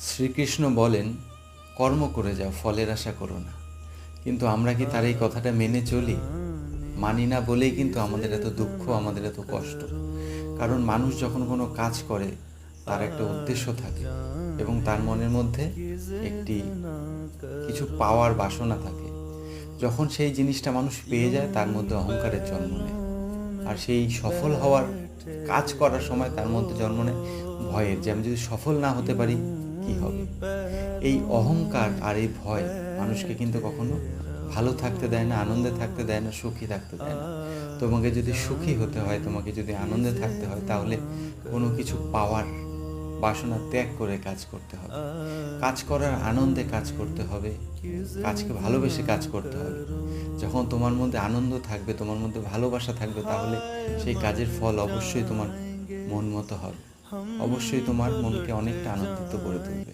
শ্রীকৃষ্ণ বলেন, কর্ম করে যাও, ফলের আশা করো না। কিন্তু আমরা কি তার এই কথাটা মেনে চলি? মানি না বলেই কিন্তু আমাদের এত দুঃখ, আমাদের এত কষ্ট। কারণ মানুষ যখন কোনো কাজ করে তার একটা উদ্দেশ্য থাকে এবং তার মনের মধ্যে একটি কিছু পাওয়ার বাসনা থাকে। যখন সেই জিনিসটা মানুষ পেয়ে যায় তার মধ্যে অহংকারের জন্ম নেয়, আর সেই সফল হওয়ার কাজ করার সময় তার মধ্যে জন্ম নেয় ভয়ের, যে আমি যদি সফল না হতে পারি কি হবে। এই অহংকার আর এই ভয় মানুষকে কিন্তু কখনো ভালো থাকতে দেয় না, আনন্দে থাকতে দেয় না, সুখী থাকতে দেয় না। তোমাকে যদি সুখী হতে হয়, তোমাকে যদি আনন্দে থাকতে হয়, তাহলে কোনো কিছু পাওয়ার বাসনা ত্যাগ করে কাজ করতে হবে। কাজ করার আনন্দে কাজ করতে হবে, কাজকে ভালোবেসে কাজ করতে হবে। যখন তোমার মধ্যে আনন্দ থাকবে, তোমার মধ্যে ভালোবাসা থাকবে, তাহলে সেই কাজের ফল অবশ্যই তোমার মন মতো হবে, অবশ্যই তোমার মনকে অনেকটা আনন্দিত করে তুলবে।